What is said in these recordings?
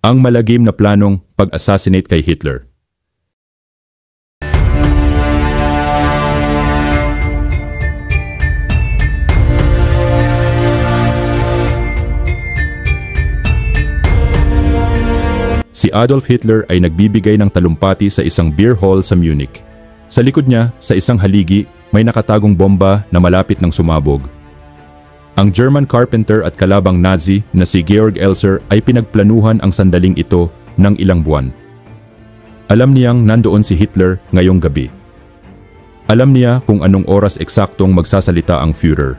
Ang malagim na planong pag-assassinate kay Hitler. Si Adolf Hitler ay nagbibigay ng talumpati sa isang beer hall sa Munich. Sa likod niya, sa isang haligi, may nakatagong bomba na malapit ng sumabog. Ang German carpenter at kalabang Nazi na si Georg Elser ay pinagplanuhan ang sandaling ito ng ilang buwan. Alam niyang nandoon si Hitler ngayong gabi. Alam niya kung anong oras eksaktong magsasalita ang Führer.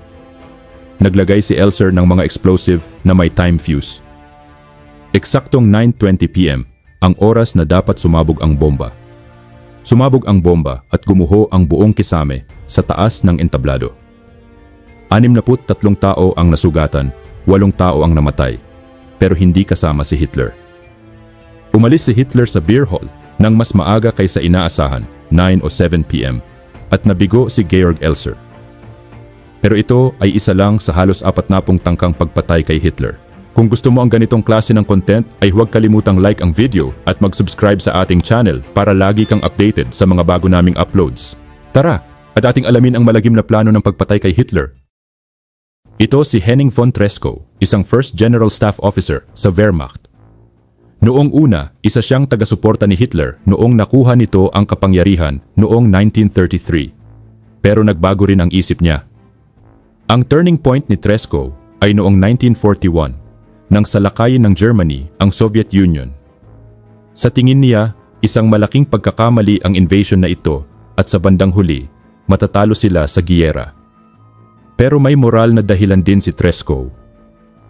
Naglagay si Elser ng mga explosive na may time fuse. Eksaktong 9:20 p.m. ang oras na dapat sumabog ang bomba. Sumabog ang bomba at gumuho ang buong kisame sa taas ng entablado. 63 tao ang nasugatan, 8 tao ang namatay, pero hindi kasama si Hitler. Umalis si Hitler sa beer hall nang mas maaga kaysa inaasahan, 9 o 7 p.m. at nabigo si Georg Elser. Pero ito ay isa lang sa halos 40 tangkang pagpatay kay Hitler. Kung gusto mo ang ganitong klase ng content ay huwag kalimutang like ang video at mag-subscribe sa ating channel para lagi kang updated sa mga bago naming uploads. Tara, at ating alamin ang malagim na plano ng pagpatay kay Hitler. Ito si Henning von Treschow, isang First General Staff Officer sa Wehrmacht. Noong una, isa siyang taga-suporta ni Hitler noong nakuha nito ang kapangyarihan noong 1933. Pero nagbago rin ang isip niya. Ang turning point ni Treschow ay noong 1941, nang salakayin ng Germany ang Soviet Union. Sa tingin niya, isang malaking pagkakamali ang invasion na ito at sa bandang huli, matatalo sila sa giyera. Pero may moral na dahilan din si Treschow.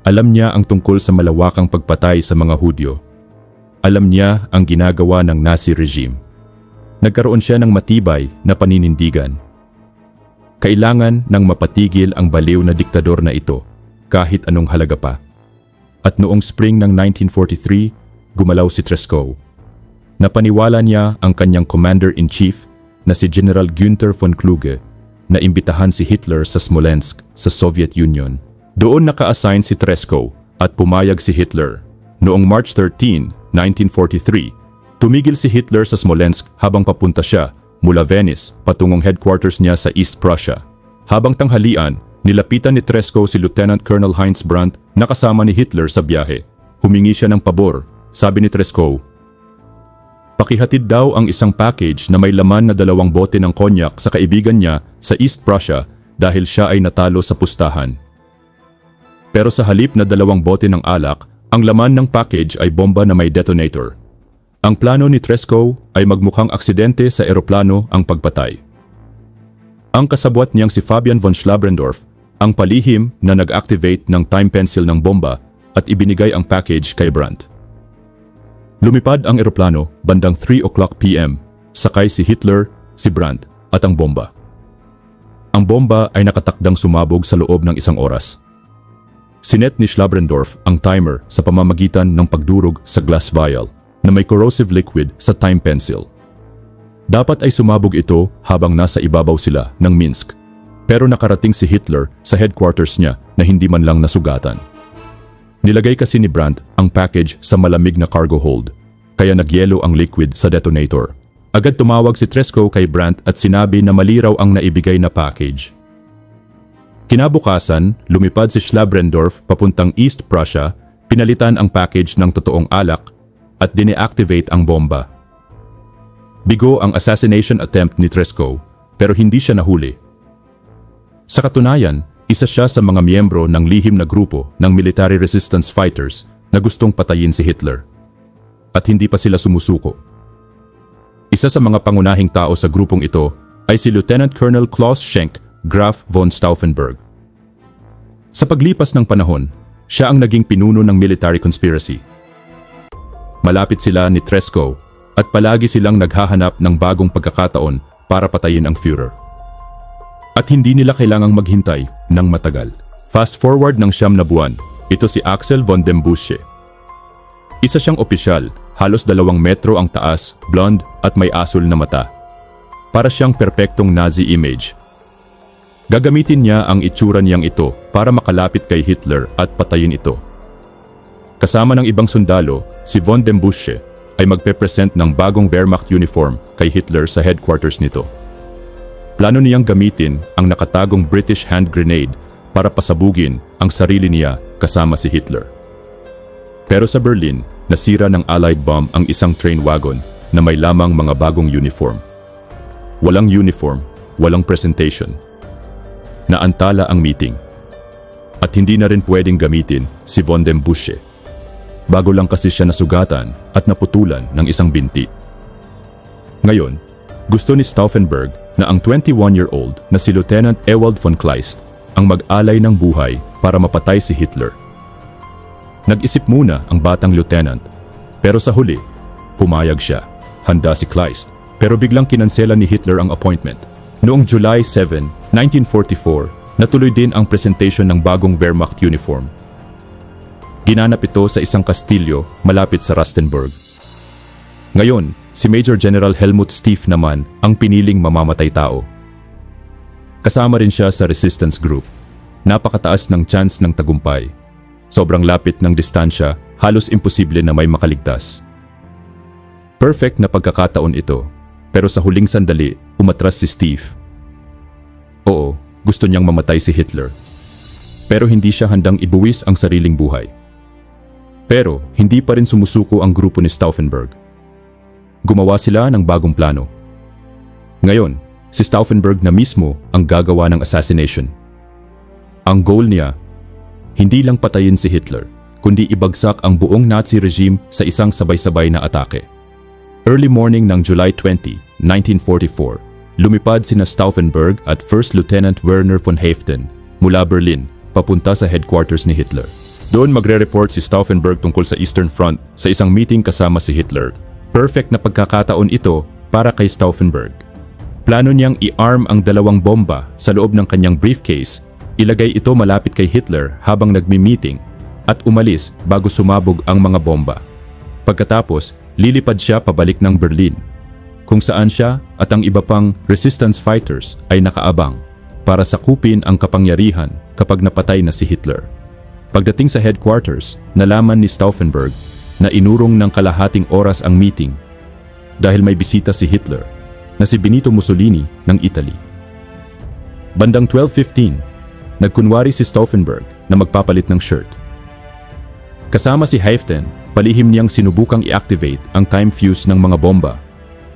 Alam niya ang tungkol sa malawakang pagpatay sa mga Hudyo. Alam niya ang ginagawa ng Nazi regime. Nagkaroon siya ng matibay na paninindigan. Kailangan nang mapatigil ang baliw na diktador na ito kahit anong halaga pa. At noong spring ng 1943, gumalaw si Treschow. Napaniwala niya ang kanyang commander-in-chief na si General Günther von Kluge na imbitahan si Hitler sa Smolensk sa Soviet Union. Doon naka-assign si Treschow at pumayag si Hitler. Noong March 13, 1943, tumigil si Hitler sa Smolensk habang papunta siya mula Venice patungong headquarters niya sa East Prussia. Habang tanghalian, nilapitan ni Treschow si Lieutenant Colonel Heinz Brandt na kasama ni Hitler sa biyahe. Humingi siya ng pabor. Sabi ni Treschow, pakihatid daw ang isang package na may laman na 2 bote ng konyak sa kaibigan niya sa East Prussia dahil siya ay natalo sa pustahan. Pero sa halip na 2 bote ng alak, ang laman ng package ay bomba na may detonator. Ang plano ni Treschow ay magmukhang aksidente sa eroplano ang pagpatay. Ang kasabwat niyang si Fabian von Schlabrendorf ang palihim na nag-activate ng time pencil ng bomba at ibinigay ang package kay Brandt. Lumipad ang eroplano bandang 3 o'clock p.m. Sakay si Hitler, si Brandt at ang bomba. Ang bomba ay nakatakdang sumabog sa loob ng 1 oras. Sinet ni Schlabrendorf ang timer sa pamamagitan ng pagdurog sa glass vial na may corrosive liquid sa time pencil. Dapat ay sumabog ito habang nasa ibabaw sila ng Minsk. Pero nakarating si Hitler sa headquarters niya na hindi man lang nasugatan. Nilagay kasi ni Brandt ang package sa malamig na cargo hold, kaya nagyelo ang liquid sa detonator. Agad tumawag si Treschow kay Brandt at sinabi na mali raw ang naibigay na package. Kinabukasan, lumipad si Schlabrendorf papuntang East Prussia, pinalitan ang package ng totoong alak at dineactivate ang bomba. Bigo ang assassination attempt ni Treschow, pero hindi siya nahuli. Sa katunayan, isa siya sa mga miyembro ng lihim na grupo ng military resistance fighters na gustong patayin si Hitler. At hindi pa sila sumusuko. Isa sa mga pangunahing tao sa grupong ito ay si Lieutenant Colonel Klaus Schenk Graf von Stauffenberg. Sa paglipas ng panahon, siya ang naging pinuno ng military conspiracy. Malapit sila ni Treschow at palagi silang naghahanap ng bagong pagkakataon para patayin ang Führer. At hindi nila kailangang maghintay ng matagal. Fast forward ng 9 na buwan, ito si Axel von dem Bussche. Isa siyang opisyal, halos 2 metro ang taas, blonde at may asul na mata. Para siyang perpektong Nazi image. Gagamitin niya ang itsura niyang ito para makalapit kay Hitler at patayin ito. Kasama ng ibang sundalo, si von dem Bussche ay magpe-present ng bagong Wehrmacht uniform kay Hitler sa headquarters nito. Plano niyang gamitin ang nakatagong British hand grenade para pasabugin ang sarili niya kasama si Hitler. Pero sa Berlin, nasira ng Allied bomb ang isang train wagon na may lamang mga bagong uniform. Walang uniform, walang presentation. Naantala ang meeting. At hindi na rin pwedeng gamitin si von dem Bussche. Bago lang kasi siya nasugatan at naputulan ng isang binti. Ngayon, gusto ni Stauffenberg na ang 21-year-old na si Lieutenant Ewald von Kleist ang mag-alay ng buhay para mapatay si Hitler. Nag-isip muna ang batang lieutenant, pero sa huli, pumayag siya. Handa si Kleist, pero biglang kinansela ni Hitler ang appointment. Noong July 7, 1944, natuloy din ang presentation ng bagong Wehrmacht uniform. Ginanap ito sa isang kastilyo malapit sa Rastenburg. Ngayon, si Major General Helmut Stief naman ang piniling mamamatay tao. Kasama rin siya sa resistance group. Napakataas ng chance ng tagumpay. Sobrang lapit ng distansya, halos imposible na may makaligtas. Perfect na pagkakataon ito, pero sa huling sandali, umatras si Stief. Oo, gusto niyang mamatay si Hitler. Pero hindi siya handang ibuwis ang sariling buhay. Pero hindi pa rin sumusuko ang grupo ni Stauffenberg. Gumawa sila ng bagong plano. Ngayon, si Stauffenberg na mismo ang gagawa ng assassination. Ang goal niya, hindi lang patayin si Hitler, kundi ibagsak ang buong Nazi regime sa isang sabay-sabay na atake. Early morning ng July 20, 1944, lumipad sina Stauffenberg at First Lieutenant Werner von Haeften mula Berlin papunta sa headquarters ni Hitler. Doon magre-report si Stauffenberg tungkol sa Eastern Front sa isang meeting kasama si Hitler. Perfect na pagkakataon ito para kay Stauffenberg. Plano niyang i-arm ang 2 bomba sa loob ng kanyang briefcase, ilagay ito malapit kay Hitler habang nagmi-meeting at umalis bago sumabog ang mga bomba. Pagkatapos, lilipad siya pabalik ng Berlin, kung saan siya at ang iba pang resistance fighters ay nakaabang para sakupin ang kapangyarihan kapag napatay na si Hitler. Pagdating sa headquarters, nalaman ni Stauffenberg na inurong ng kalahating oras ang meeting dahil may bisita si Hitler na si Benito Mussolini ng Italy. Bandang 12:15, nagkunwari si Stauffenberg na magpapalit ng shirt. Kasama si Haeften, palihim niyang sinubukang i-activate ang time fuse ng mga bomba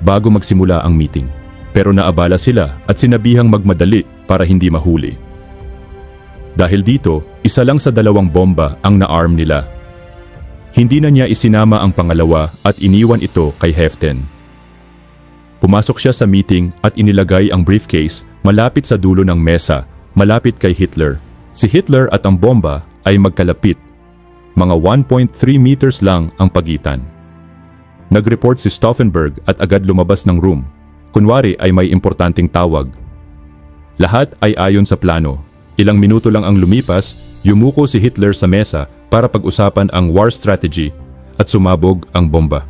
bago magsimula ang meeting. Pero naabala sila at sinabihang magmadali para hindi mahuli. Dahil dito, isa lang sa 2 bomba ang na-arm nila. Hindi na niya isinama ang pangalawa at iniwan ito kay Haeften. Pumasok siya sa meeting at inilagay ang briefcase malapit sa dulo ng mesa, malapit kay Hitler. Si Hitler at ang bomba ay magkalapit. Mga 1.3 meters lang ang pagitan. Nag-report si Stauffenberg at agad lumabas ng room. Kunwari ay may importanteng tawag. Lahat ay ayon sa plano. Ilang minuto lang ang lumipas, yumuko si Hitler sa mesa para pag-usapan ang war strategy at sumabog ang bomba.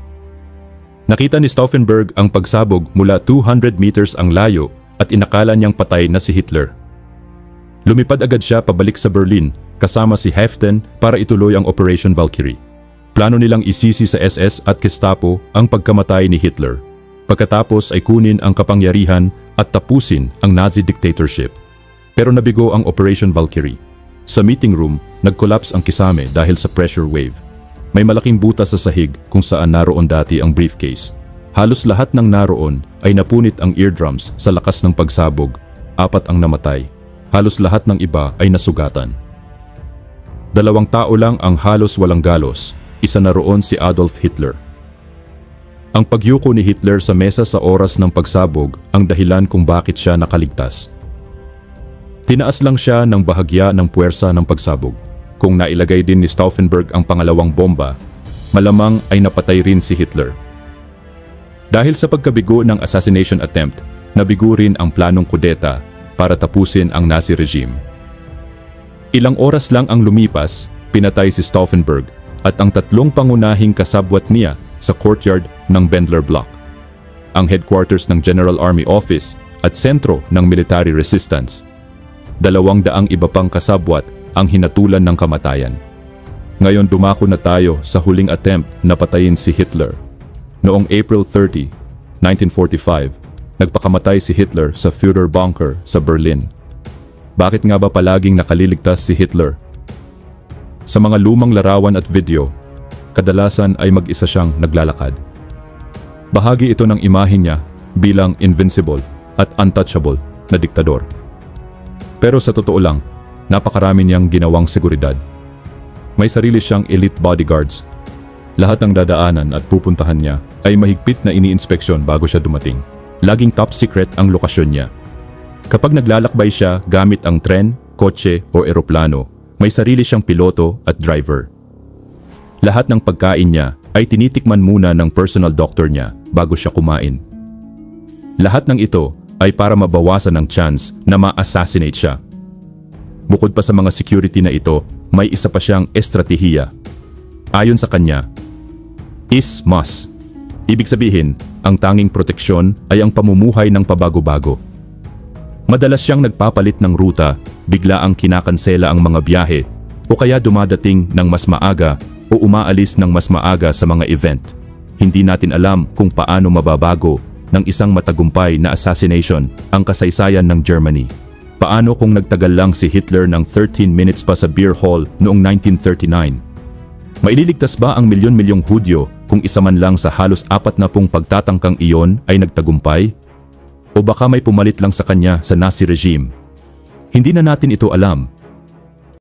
Nakita ni Stauffenberg ang pagsabog mula 200 meters ang layo at inakala niyang patay na si Hitler. Lumipad agad siya pabalik sa Berlin kasama si Haeften para ituloy ang Operation Valkyrie. Plano nilang isisi sa SS at Gestapo ang pagkamatay ni Hitler. Pagkatapos ay kunin ang kapangyarihan at tapusin ang Nazi dictatorship. Pero nabigo ang Operation Valkyrie. Sa meeting room, nag-collapse ang kisame dahil sa pressure wave. May malaking butas sa sahig kung saan naroon dati ang briefcase. Halos lahat ng naroon ay napunit ang eardrums sa lakas ng pagsabog. 4 ang namatay. Halos lahat ng iba ay nasugatan. 2 tao lang ang halos walang galos. Isa na roon si Adolf Hitler. Ang pagyuko ni Hitler sa mesa sa oras ng pagsabog ang dahilan kung bakit siya nakaligtas. Tinaas lang siya ng bahagya ng puwersa ng pagsabog. Kung nailagay din ni Stauffenberg ang pangalawang bomba, malamang ay napatay rin si Hitler. Dahil sa pagkabigo ng assassination attempt, nabigo rin ang planong kudeta para tapusin ang Nazi regime. Ilang oras lang ang lumipas, pinatay si Stauffenberg at ang 3 pangunahing kasabwat niya sa courtyard ng Bendler Block, ang headquarters ng General Army Office at sentro ng military resistance. 200 iba pang kasabwat ang hinatulan ng kamatayan. Ngayon dumako na tayo sa huling attempt na patayin si Hitler. Noong April 30, 1945, nagpakamatay si Hitler sa Führer Bunker sa Berlin. Bakit nga ba palaging nakaliligtas si Hitler? Sa mga lumang larawan at video, kadalasan ay mag-isa siyang naglalakad. Bahagi ito ng imahe niya bilang invincible at untouchable na diktador. Pero sa totoo lang, napakarami niyang ginawang seguridad. May sarili siyang elite bodyguards. Lahat ng dadaanan at pupuntahan niya ay mahigpit na iniinspeksyon bago siya dumating. Laging top secret ang lokasyon niya. Kapag naglalakbay siya gamit ang tren, kotse o eroplano, may sarili siyang piloto at driver. Lahat ng pagkain niya ay tinitikman muna ng personal doctor niya bago siya kumain. Lahat ng ito ay para mabawasan ang chance na ma-assassinate siya. Bukod pa sa mga security na ito, may isa pa siyang estratehiya. Ayon sa kanya, is must. Ibig sabihin, ang tanging proteksyon ay ang pamumuhay ng pabago-bago. Madalas siyang nagpapalit ng ruta, bigla ang kinakansela ang mga biyahe, o kaya dumadating ng mas maaga o umaalis ng mas maaga sa mga event. Hindi natin alam kung paano mababago ng isang matagumpay na assassination ang kasaysayan ng Germany. Paano kung nagtagal lang si Hitler ng 13 minutes pa sa beer hall noong 1939? Maililigtas ba ang milyon-milyong Hudyo kung isa man lang sa halos 40 pagtatangkang iyon ay nagtagumpay? O baka may pumalit lang sa kanya sa Nazi regime? Hindi na natin ito alam,